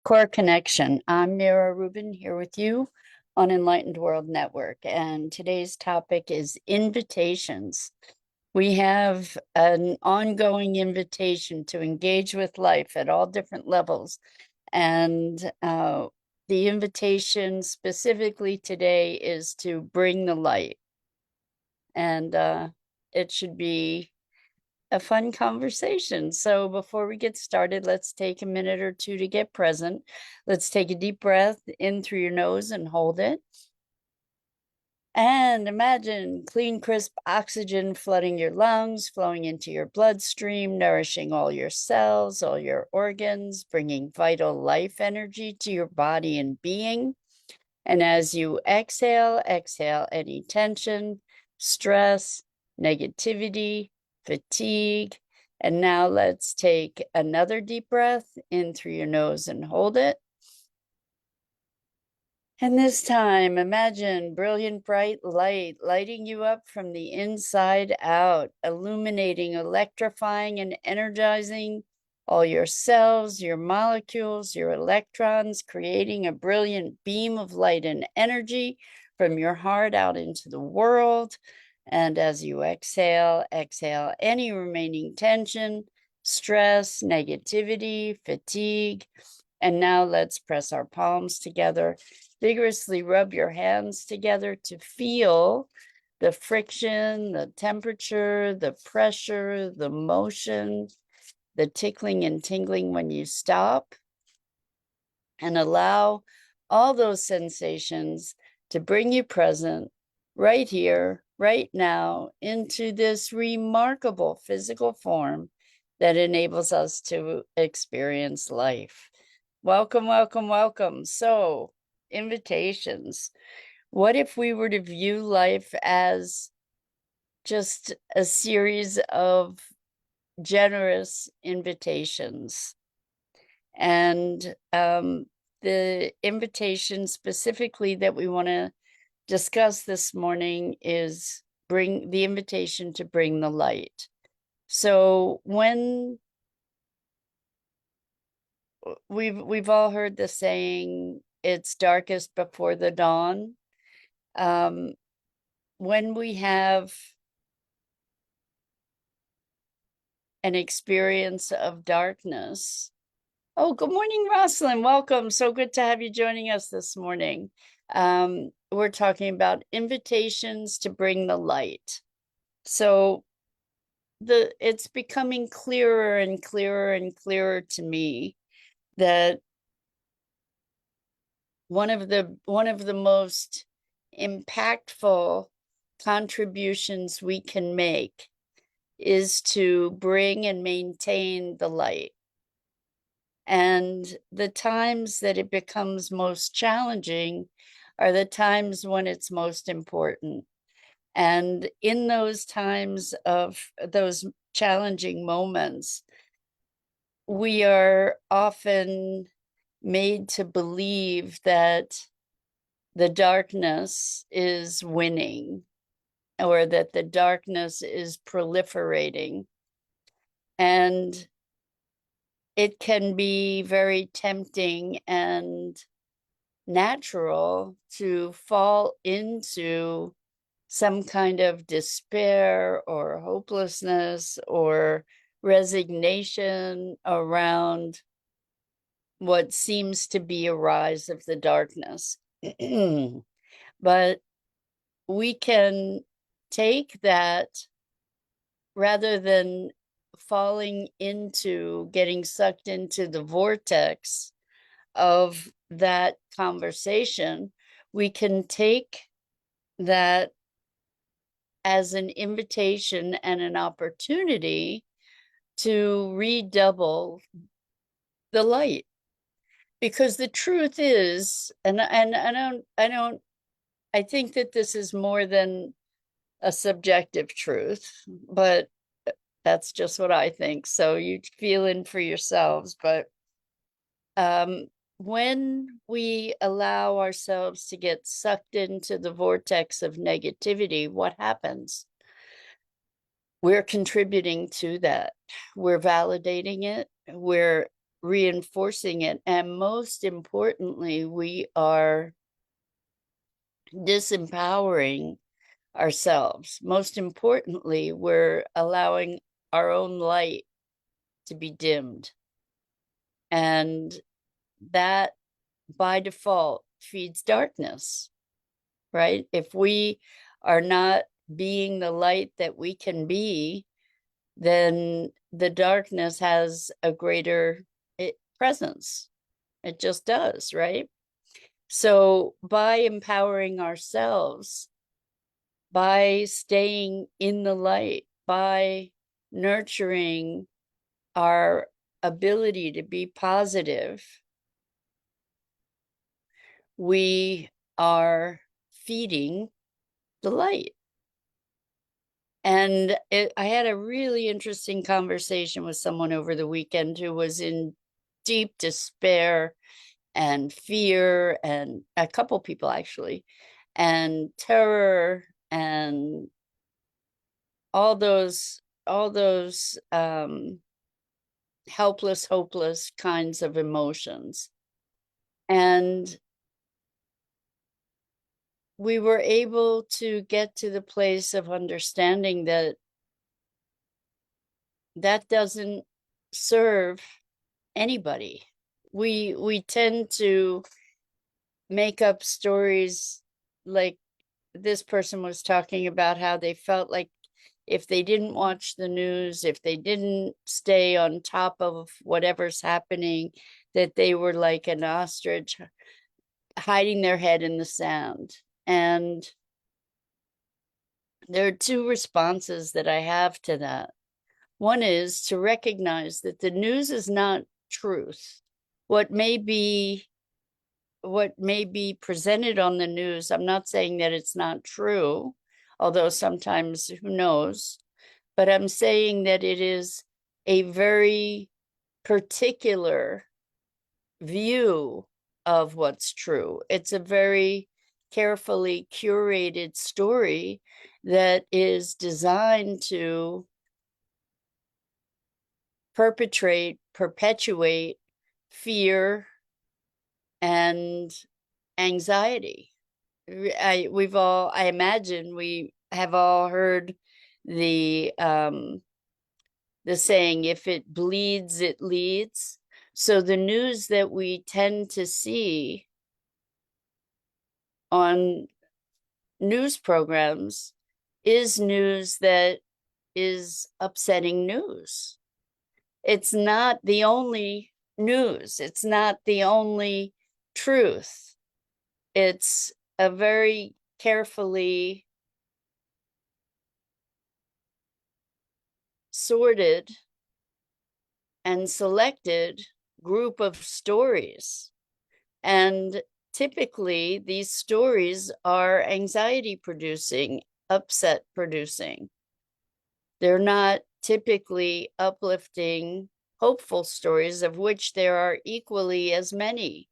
Core Connection. I'm Mira Rubin here with you on Enlightened World Network, and today's topic is invitations. We have an ongoing invitation to engage with life at all different levels, and the invitation specifically today is to bring the light, and it should be a fun conversation. So before we get started, let's take a minute or two to get present. Let's take a deep breath in through your nose and hold it. And imagine clean, crisp oxygen flooding your lungs, flowing into your bloodstream, nourishing all your cells, all your organs, bringing vital life energy to your body and being. And as you exhale, exhale any tension, stress, negativity, fatigue. And now let's take another deep breath in through your nose and hold it. And this time, imagine brilliant, bright light lighting you up from the inside out, illuminating, electrifying, and energizing all your cells, your molecules, your electrons, creating a brilliant beam of light and energy from your heart out into the world. And as you exhale, exhale any remaining tension, stress, negativity, fatigue. And now let's press our palms together. Vigorously rub your hands together to feel the friction, the temperature, the pressure, the motion, the tickling and tingling when you stop. And allow all those sensations to bring you present right here, right now, into this remarkable physical form that enables us to experience life. Welcome, welcome, welcome. So, invitations. What if we were to view life as just a series of generous invitations? And the invitation specifically that we want to discuss this morning is bring the invitation to bring the light. So when we've all heard the saying, it's darkest before the dawn. When we have an experience of darkness. Oh, good morning, Rosalind. Welcome. So good to have you joining us this morning. We're talking about invitations to bring the light. So it's becoming clearer and clearer and clearer to me that one of the most impactful contributions we can make is to bring and maintain the light. And the times that it becomes most challenging are the times when it's most important. And in those times of those challenging moments, we are often made to believe that the darkness is winning or that the darkness is proliferating. And it can be very tempting and natural to fall into some kind of despair or hopelessness or resignation around what seems to be a rise of the darkness. But we can take that rather than falling into getting sucked into the vortex of that conversation, we can take that as an invitation and an opportunity to redouble the light. Because the truth is, and I think that this is more than a subjective truth, but that's just what I think. So you feel in for yourselves. But when we allow ourselves to get sucked into the vortex of negativity, what happens? We're contributing to that. We're validating it. We're reinforcing it. And most importantly, we are disempowering ourselves. Most importantly, we're allowing our own light to be dimmed. And that by default feeds darkness, right? If we are not being the light that we can be, then the darkness has a greater presence. It just does, right? So by empowering ourselves, by staying in the light, by nurturing our ability to be positive, we are feeding the light. And I had a really interesting conversation with someone over the weekend who was in deep despair and fear, and a couple people actually, and terror, and all those helpless, hopeless kinds of emotions. And we were able to get to the place of understanding that that doesn't serve anybody. We tend to make up stories, like this person was talking about how they felt like if they didn't watch the news, if they didn't stay on top of whatever's happening, that they were like an ostrich hiding their head in the sand. And there are two responses that I have to that. One is to recognize that the news is not truth. What may be presented on the news, I'm not saying that it's not true, although sometimes who knows, but I'm saying that it is a very particular view of what's true. It's a very carefully curated story that is designed to perpetuate fear and anxiety. I imagine we have all heard the saying, if it bleeds, it leads. So the news that we tend to see on news programs is news that is upsetting news. It's not the only news. It's not the only truth. It's a very carefully sorted and selected group of stories. And typically, these stories are anxiety producing, upset producing. They're not typically uplifting, hopeful stories, of which there are equally as many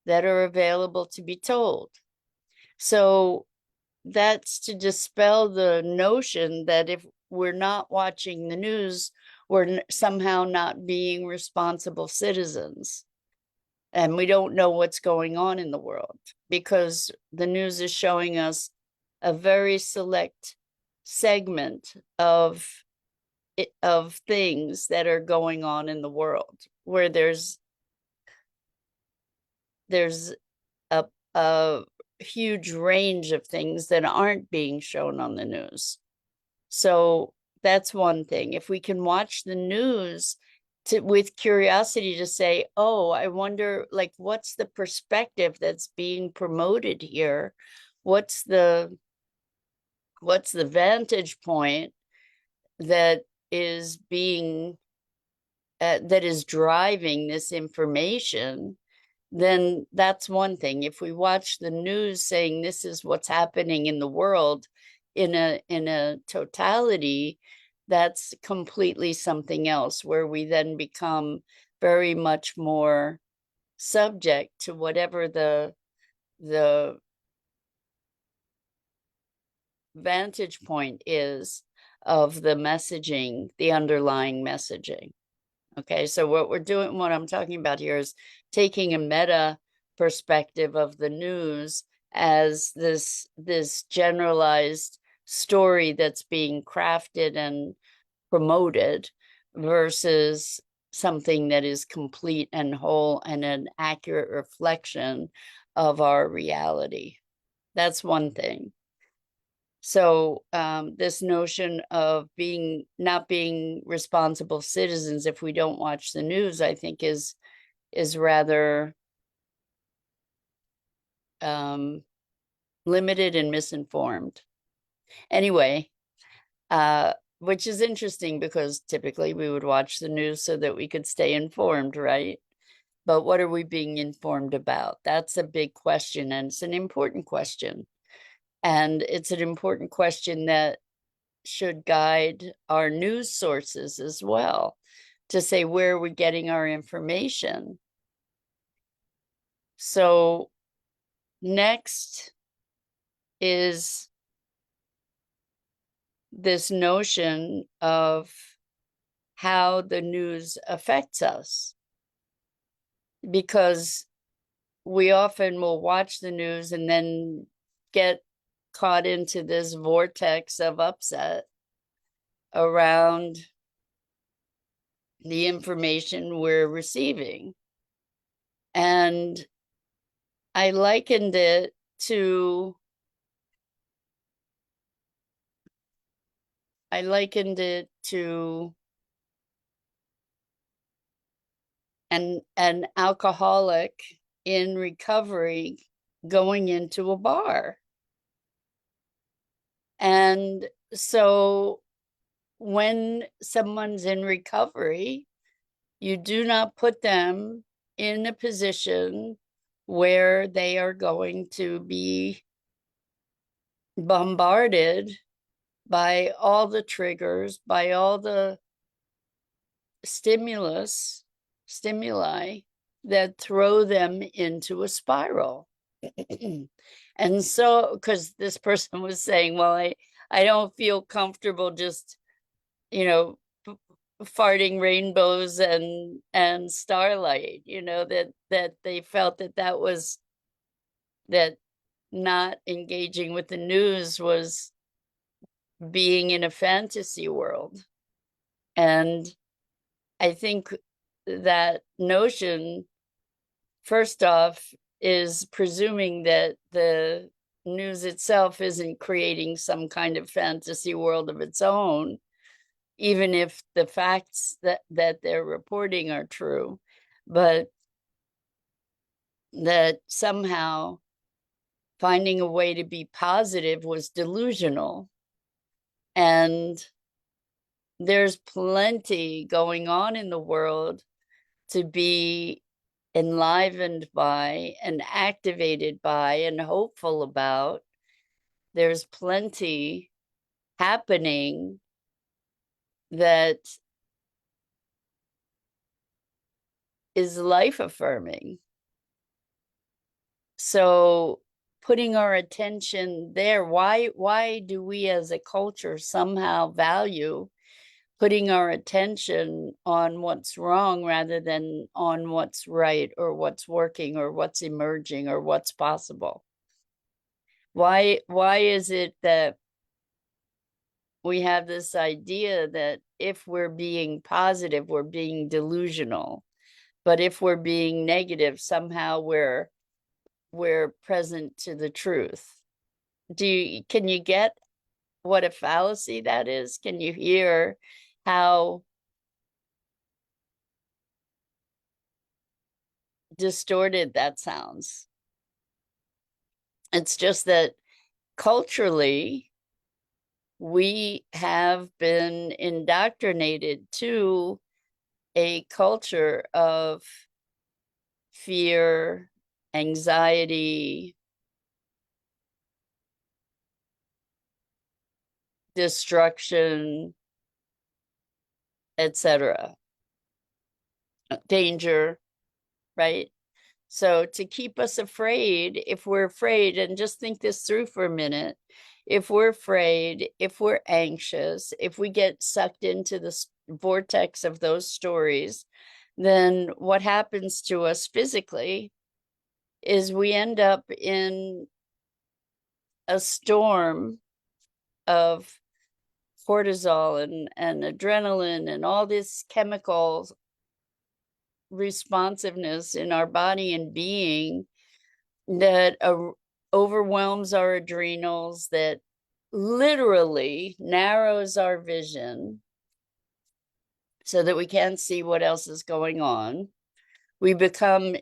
that are available to be told. So that's to dispel the notion that if we're not watching the news, we're somehow not being responsible citizens. And we don't know what's going on in the world, because the news is showing us a very select segment of things that are going on in the world, where there's a huge range of things that aren't being shown on the news. So that's one thing. If we can watch the news with curiosity, to say, oh, I wonder, like, what's the perspective that's being promoted here? What's the vantage point that is being that is driving this information? Then that's one thing. If we watch the news saying this is what's happening in the world in a totality, that's completely something else, where we then become very much more subject to whatever the vantage point is of the messaging, the underlying messaging. Okay, so what I'm talking about here is taking a meta perspective of the news as this generalized story that's being crafted and promoted versus something that is complete and whole and an accurate reflection of our reality. That's one thing. So this notion of not being responsible citizens if we don't watch the news, I think is rather limited and misinformed. Anyway, which is interesting because typically we would watch the news so that we could stay informed, right? But what are we being informed about? That's a big question, and it's an important question. And it's an important question that should guide our news sources as well, to say, where are we getting our information? So next is this notion of how the news affects us, because we often will watch the news and then get caught into this vortex of upset around the information we're receiving. And I likened it to an alcoholic in recovery going into a bar. And so when someone's in recovery, you do not put them in a position where they are going to be bombarded by all the triggers, by all the stimuli that throw them into a spiral. And so, because this person was saying, well, I don't feel comfortable just, you know, farting rainbows and starlight, that they felt that not engaging with the news was being in a fantasy world. And I think that notion, first off, is presuming that the news itself isn't creating some kind of fantasy world of its own, even if the facts that they're reporting are true, but that somehow finding a way to be positive was delusional. And there's plenty going on in the world to be enlivened by and activated by and hopeful about. There's plenty happening that is life affirming. So putting our attention there, why do we as a culture somehow value putting our attention on what's wrong rather than on what's right or what's working or what's emerging or what's possible? Why is it that we have this idea that if we're being positive, we're being delusional, but if we're being negative, somehow we're present to the truth? Can you get what a fallacy that is? Can you hear how distorted that sounds? It's just that culturally, we have been indoctrinated to a culture of fear, anxiety, destruction, etc., danger, right? So to keep us afraid, if we're afraid, and just think this through for a minute, if we're afraid, if we're anxious, if we get sucked into vortex of those stories, then what happens to us physically is we end up in a storm of cortisol and adrenaline and all this chemical responsiveness in our body and being that overwhelms our adrenals, that literally narrows our vision so that we can't see what else is going on. We become,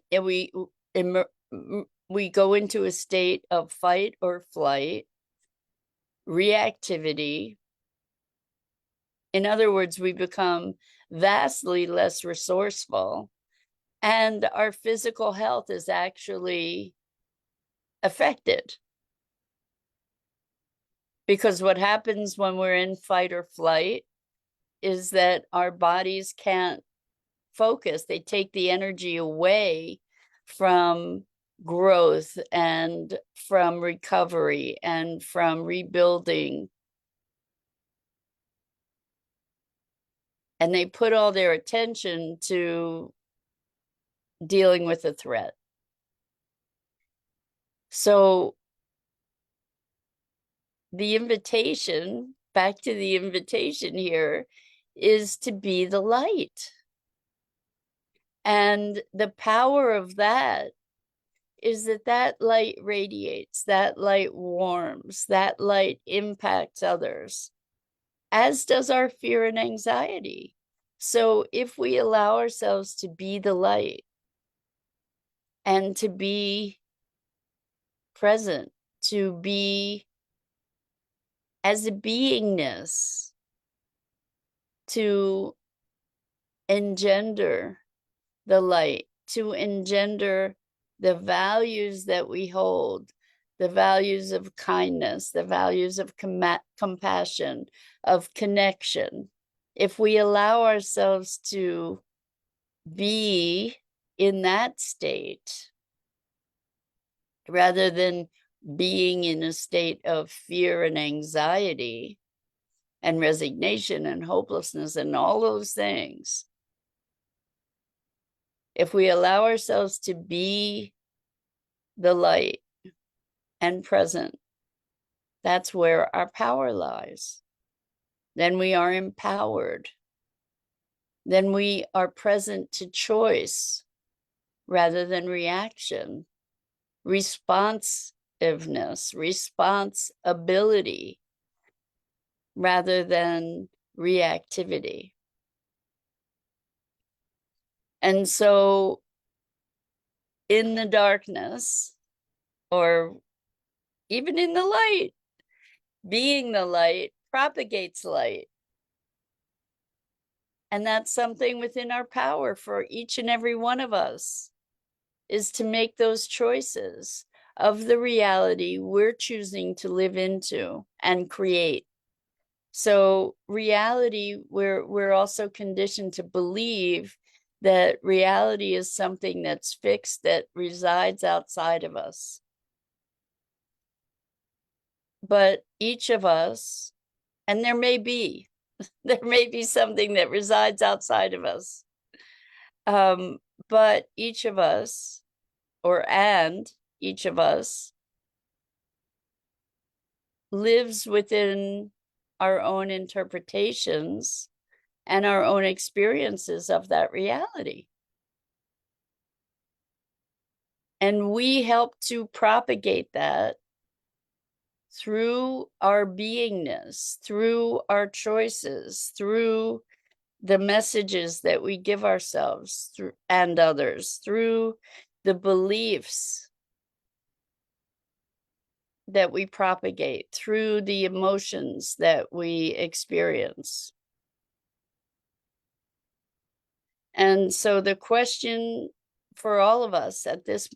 we go into a state of fight or flight, reactivity. In other words, we become vastly less resourceful, and our physical health is actually affected. Because what happens when we're in fight or flight is that our bodies can't focus. They take the energy away from growth and from recovery and from rebuilding. And they put all their attention to dealing with a threat. So the invitation, back to the invitation here, is to be the light. And the power of that is that that light radiates, that light warms, that light impacts others, as does our fear and anxiety. So if we allow ourselves to be the light and to be present, to be as a beingness, to engender the light, to engender the values that we hold, the values of kindness, the values of compassion, of connection. If we allow ourselves to be in that state, rather than being in a state of fear and anxiety and resignation and hopelessness and all those things, if we allow ourselves to be the light and present, that's where our power lies. Then we are empowered. Then we are present to choice rather than reaction, responsiveness, responsibility rather than reactivity. And so in the darkness, or even in the light, being the light propagates light. And that's something within our power for each and every one of us, is to make those choices of the reality we're choosing to live into and create. So reality, we're also conditioned to believe that reality is something that's fixed, that resides outside of us. But each of us, and there may be something that resides outside of us. But each of us, each of us lives within our own interpretations and our own experiences of that reality. And we help to propagate that through our beingness, through our choices, through the messages that we give ourselves through, and others, through the beliefs that we propagate, through the emotions that we experience. And so the question for all of us at this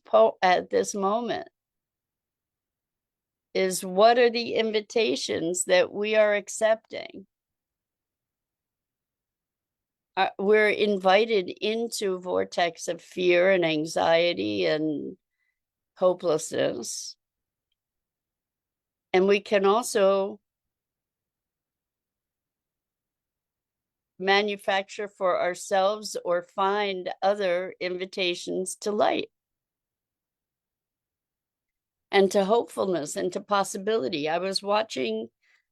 moment is, what are the invitations that we are accepting? We're invited into a vortex of fear and anxiety and hopelessness. And we can also manufacture for ourselves or find other invitations to light and to hopefulness and to possibility. I was watching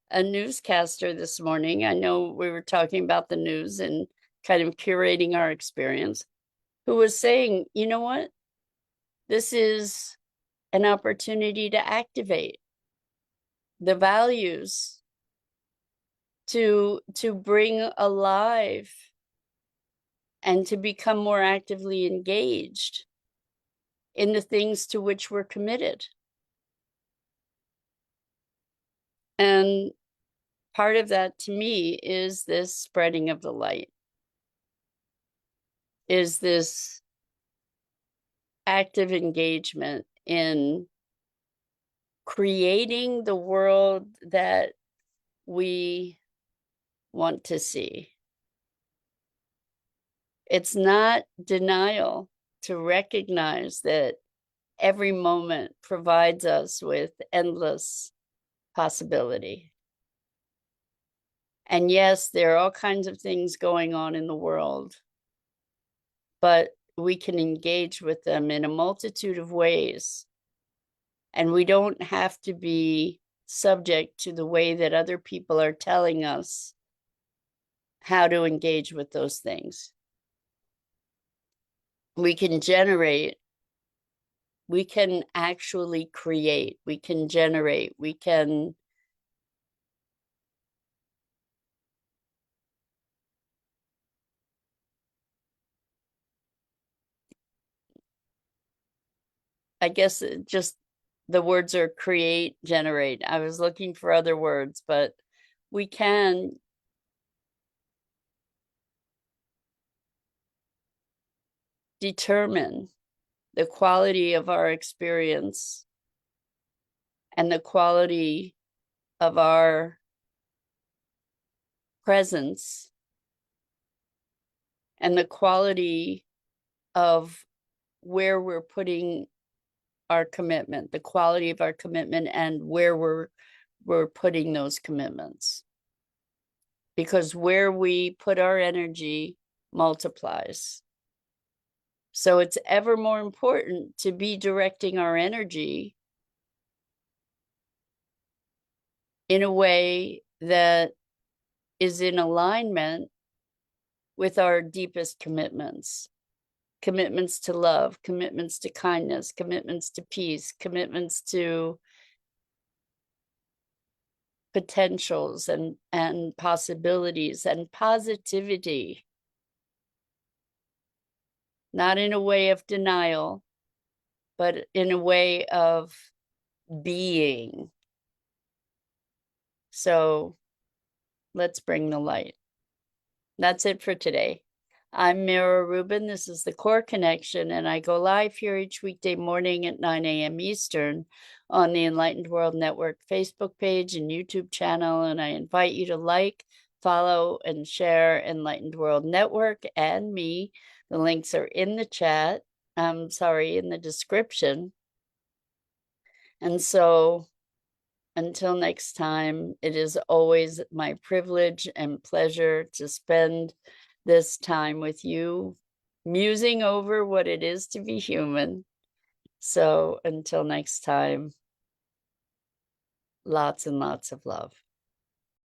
a newscaster this morning. I know we were talking about the news and kind of curating our experience, who was saying, you know what? This is an opportunity to activate the values, to bring alive and to become more actively engaged in the things to which we're committed. And part of that to me is this spreading of the light, is this active engagement in creating the world that we want to see. It's not denial to recognize that every moment provides us with endless possibility. And yes, there are all kinds of things going on in the world, but we can engage with them in a multitude of ways. And we don't have to be subject to the way that other people are telling us how to engage with those things. We can generate, we can actually create, we can generate, we can I guess just the words are create, generate. I was looking for other words, but we can determine the quality of our experience and the quality of our presence and the quality of where we're putting our commitment, the quality of our commitment, and where we're putting those commitments. Because where we put our energy multiplies. So it's ever more important to be directing our energy in a way that is in alignment with our deepest commitments. Commitments to love, commitments to kindness, commitments to peace, commitments to potentials and possibilities and positivity. Not in a way of denial, but in a way of being. So let's bring the light. That's it for today. I'm Mira Rubin. This is the Core Connection, and I go live here each weekday morning at 9 a.m. Eastern on the Enlightened World Network Facebook page and YouTube channel. And I invite you to like, follow, and share Enlightened World Network and me. The links are in the chat. In the description. And so until next time, it is always my privilege and pleasure to spend this time with you, musing over what it is to be human. So until next time, lots and lots of love.